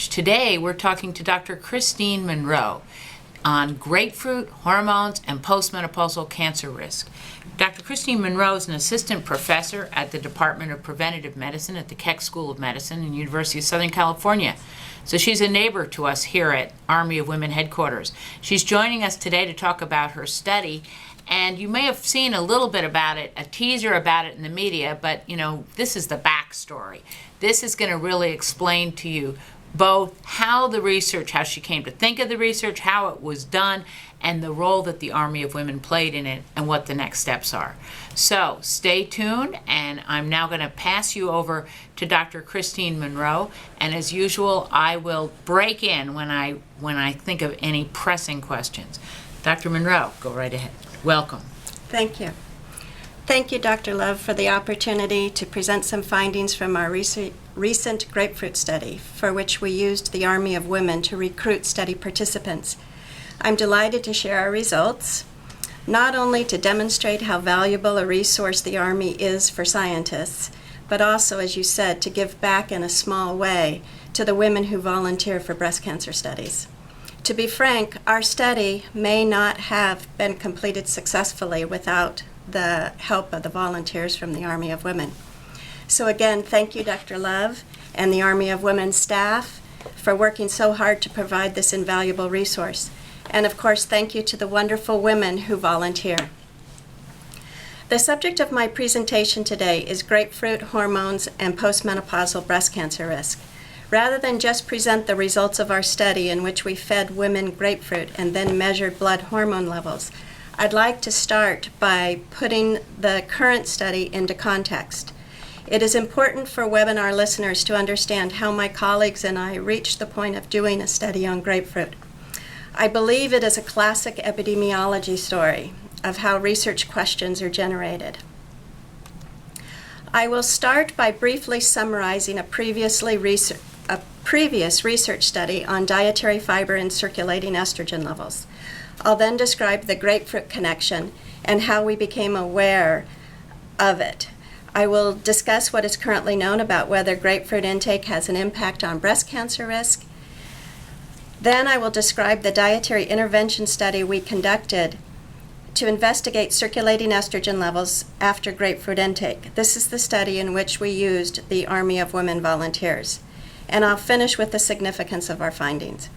Research. Today we're talking to Dr. Kristine Monroe on grapefruit, hormones, and postmenopausal cancer risk. Dr. Kristine Monroe is an assistant professor at the Department of Preventive Medicine at the Keck School of Medicine in University of Southern California. So she's a neighbor to us here at Army of Women headquarters. She's joining us today to talk about her study, and you may have seen a little bit about it, a teaser about it in the media, but this is the backstory. This is going to really explain to you both how she came to think of the research, how it was done, and the role that the Army of Women played in it, and what the next steps are. So stay tuned, and I'm now going to pass you over to Dr. Kristine Monroe, and as usual, I will break in when I think of any pressing questions. Dr. Monroe, go right ahead. Welcome. Thank you. Thank you, Dr. Love, for the opportunity to present some findings from our recent grapefruit study, for which we used the Army of Women to recruit study participants. I'm delighted to share our results, not only to demonstrate how valuable a resource the Army is for scientists, but also, as you said, to give back in a small way to the women who volunteer for breast cancer studies. To be frank, our study may not have been completed successfully without the help of the volunteers from the Army of Women. So again, thank you, Dr. Love, and the Army of Women staff for working so hard to provide this invaluable resource. And of course, thank you to the wonderful women who volunteer. The subject of my presentation today is grapefruit, hormones, and postmenopausal breast cancer risk. Rather than just present the results of our study in which we fed women grapefruit and then measured blood hormone levels, I'd like to start by putting the current study into context. It is important for webinar listeners to understand how my colleagues and I reached the point of doing a study on grapefruit. I believe it is a classic epidemiology story of how research questions are generated. I will start by briefly summarizing a previous research study on dietary fiber and circulating estrogen levels. I'll then describe the grapefruit connection and how we became aware of it. I will discuss what is currently known about whether grapefruit intake has an impact on breast cancer risk. Then I will describe the dietary intervention study we conducted to investigate circulating estrogen levels after grapefruit intake. This is the study in which we used the Army of Women volunteers. And I'll finish with the significance of our findings.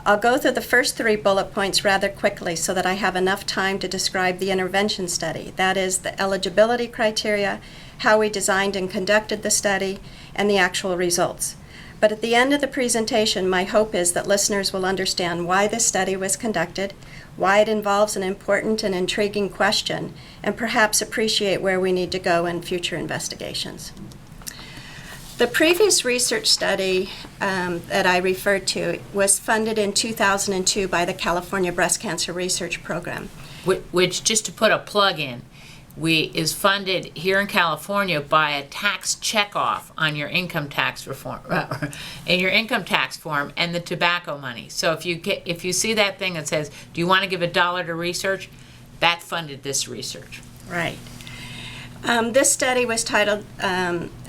I'll go through the first 3 bullet points rather quickly so that I have enough time to describe the intervention study. That is, the eligibility criteria, how we designed and conducted the study, and the actual results. But at the end of the presentation, my hope is that listeners will understand why this study was conducted, why it involves an important and intriguing question, and perhaps appreciate where we need to go in future investigations. The previous research study that I referred to was funded in 2002 by the California Breast Cancer Research Program. Which, just to put a plug in, is funded here in California by a tax checkoff on your income tax reform, in your income tax form, and the tobacco money. So if you see that thing that says, "Do you want to give $1 to research?" that funded this research. Right. This study was titled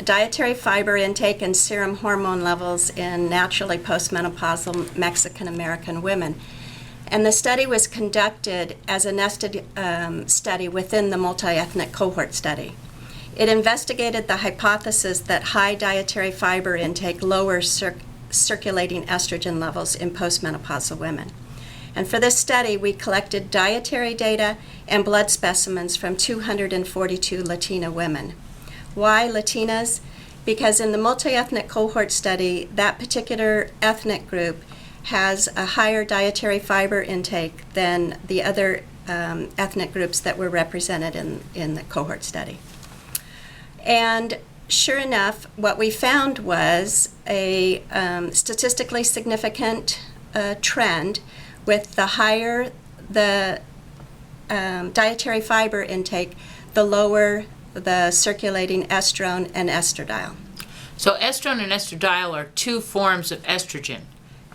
Dietary Fiber Intake and Serum Hormone Levels in Naturally Postmenopausal Mexican American Women. And the study was conducted as a nested study within the multi-ethnic cohort study. It investigated the hypothesis that high dietary fiber intake lowers circulating estrogen levels in postmenopausal women. And for this study, we collected dietary data and blood specimens from 242 Latina women. Why Latinas? Because in the multi-ethnic cohort study, that particular ethnic group has a higher dietary fiber intake than the other ethnic groups that were represented in the cohort study. And sure enough, what we found was a statistically significant trend. With the higher the dietary fiber intake, the lower the circulating estrone and estradiol. So estrone and estradiol are 2 forms of estrogen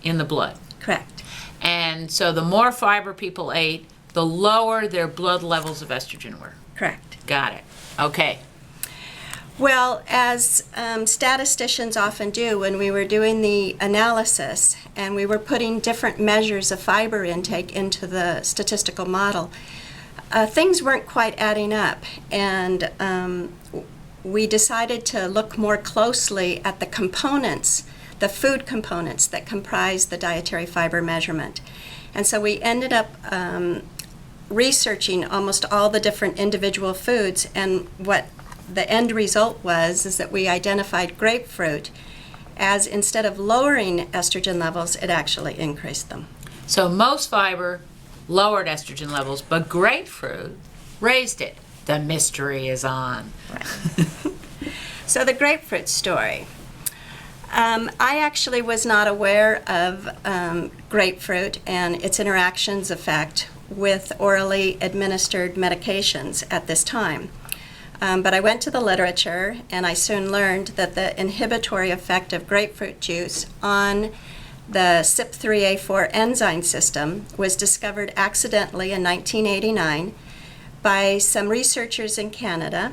in the blood. Correct. And so the more fiber people ate, the lower their blood levels of estrogen were. Correct. Got it. Okay. Well, as statisticians often do, when we were doing the analysis and we were putting different measures of fiber intake into the statistical model, things weren't quite adding up, and we decided to look more closely at the components, the food components that comprise the dietary fiber measurement. And so we ended up researching almost all the different individual foods, and what the end result was is that we identified grapefruit as, instead of lowering estrogen levels, it actually increased them. So most fiber lowered estrogen levels, but grapefruit raised it. The mystery is on. Right. So the grapefruit story. I actually was not aware of grapefruit and its interactions effect with orally administered medications at this time. But I went to the literature, and I soon learned that the inhibitory effect of grapefruit juice on the CYP3A4 enzyme system was discovered accidentally in 1989 by some researchers in Canada,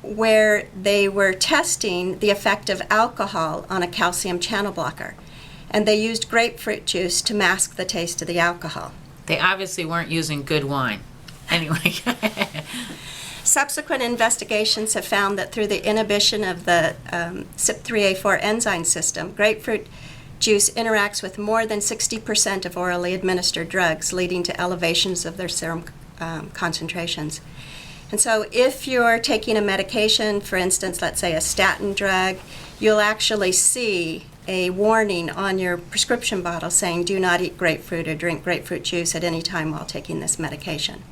where they were testing the effect of alcohol on a calcium channel blocker. And they used grapefruit juice to mask the taste of the alcohol. They obviously weren't using good wine. Anyway. Subsequent investigations have found that through the inhibition of the CYP3A4 enzyme system, grapefruit juice interacts with more than 60% of orally administered drugs, leading to elevations of their serum concentrations. And so if you're taking a medication, for instance, let's say a statin drug, you'll actually see a warning on your prescription bottle saying, do not eat grapefruit or drink grapefruit juice at any time while taking this medication.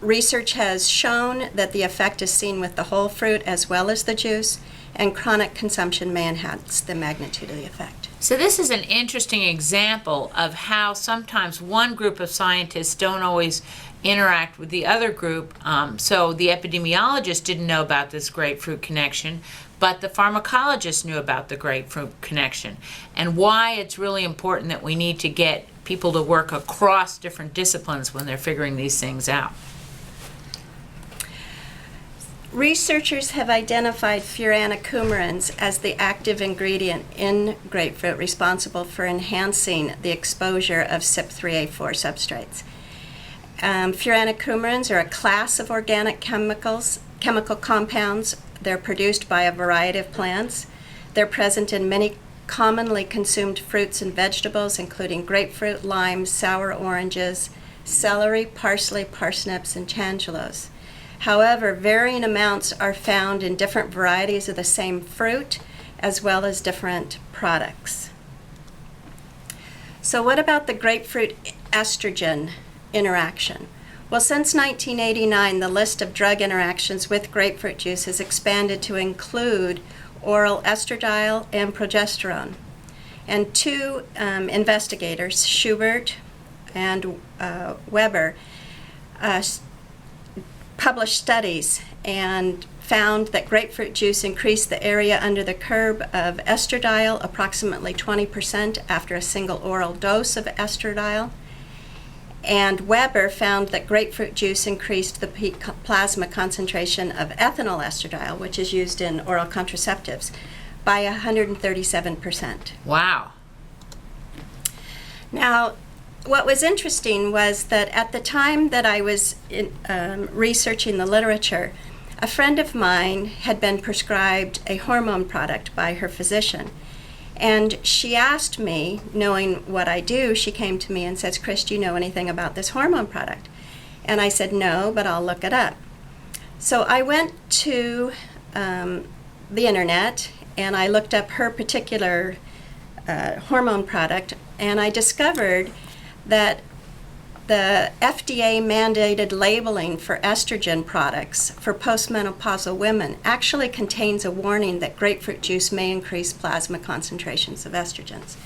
Research has shown that the effect is seen with the whole fruit as well as the juice, and chronic consumption may enhance the magnitude of the effect. So this is an interesting example of how sometimes one group of scientists don't always interact with the other group. So the epidemiologist didn't know about this grapefruit connection, but the pharmacologist knew about the grapefruit connection, and why it's really important that we need to get people to work across different disciplines when they're figuring these things out. Researchers have identified furanocoumarins as the active ingredient in grapefruit responsible for enhancing the exposure of CYP3A4 substrates. Furanocoumarins are a class of organic chemical compounds. They're produced by a variety of plants. They're present in many commonly consumed fruits and vegetables, including grapefruit, lime, sour oranges, celery, parsley, parsnips, and tangelos. However, varying amounts are found in different varieties of the same fruit, as well as different products. So what about the grapefruit estrogen interaction? Well, since 1989, the list of drug interactions with grapefruit juice has expanded to include oral estradiol and progesterone. And two investigators, Schubert and Weber, published studies and found that grapefruit juice increased the area under the curve of estradiol approximately 20% after a single oral dose of estradiol. And Weber found that grapefruit juice increased the peak plasma concentration of ethinyl estradiol, which is used in oral contraceptives, by 137%. Wow. Now, what was interesting was that at the time that I was researching the literature, a friend of mine had been prescribed a hormone product by her physician. And she asked me, knowing what I do, she came to me and says, "Chris, do you know anything about this hormone product?" And I said, "No, but I'll look it up." So I went to the internet and I looked up her particular hormone product, and I discovered that the FDA mandated labeling for estrogen products for postmenopausal women actually contains a warning that grapefruit juice may increase plasma concentrations of estrogens.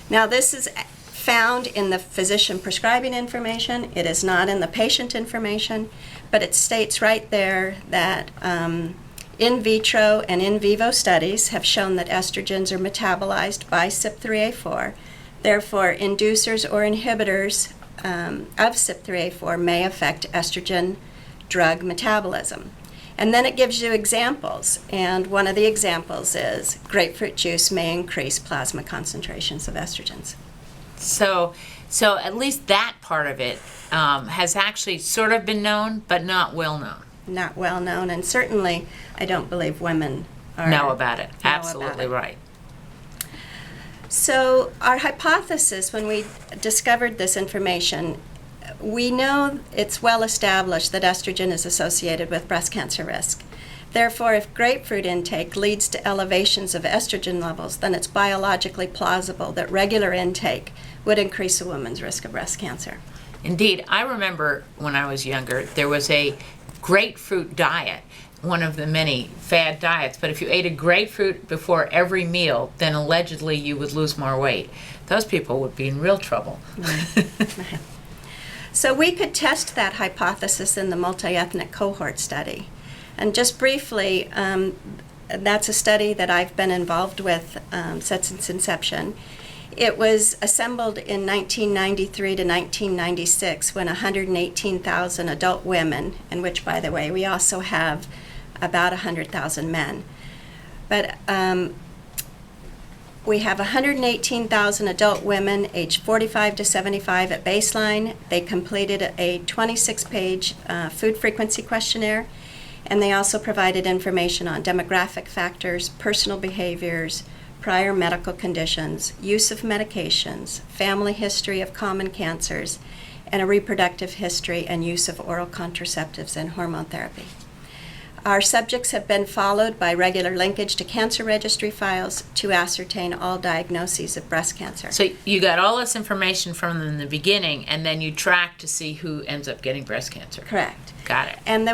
Now, this is found in the physician prescribing information. It is not in the patient information, but it states right there that in vitro and in vivo studies have shown that estrogens are metabolized by CYP3A4. Therefore, inducers or inhibitors of CYP3A4 may affect estrogen drug metabolism. And then it gives you examples, and one of the examples is grapefruit juice may increase plasma concentrations of estrogens. So at least that part of it has actually sort of been known, but not well known. Not well known, and certainly I don't believe women Know about it. know Absolutely about it. right. So our hypothesis when we discovered this information, we know it's well established that estrogen is associated with breast cancer risk. Therefore, if grapefruit intake leads to elevations of estrogen levels, then it's biologically plausible that regular intake would increase a woman's risk of breast cancer. Indeed, I remember when I was younger, there was a grapefruit diet, one of the many fad diets, but if you ate a grapefruit before every meal, then allegedly you would lose more weight. Those people would be in real trouble. So we could test that hypothesis in the multi-ethnic cohort study. And just briefly, that's a study that I've been involved with since its inception. It was assembled in 1993 to 1996 when 118,000 adult women, in which, by the way, we also have about 100,000 men. But we have 118,000 adult women aged 45 to 75 at baseline. They completed a 26-page food frequency questionnaire, and they also provided information on demographic factors, personal behaviors, prior medical conditions, use of medications, family history of common cancers, and a reproductive history and use of oral contraceptives and hormone therapy. Our subjects have been followed by regular linkage to cancer registry files to ascertain all diagnoses of breast cancer. So you got all this information from them in the beginning, and then you track to see who ends up getting breast cancer. Correct. Got it. And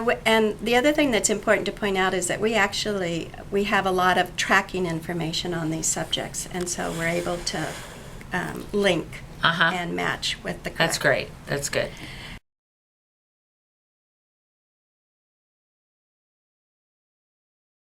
the other thing that's important to point out is that we have a lot of tracking information on these subjects, and so we're able to link and match with the correct. That's great. That's good.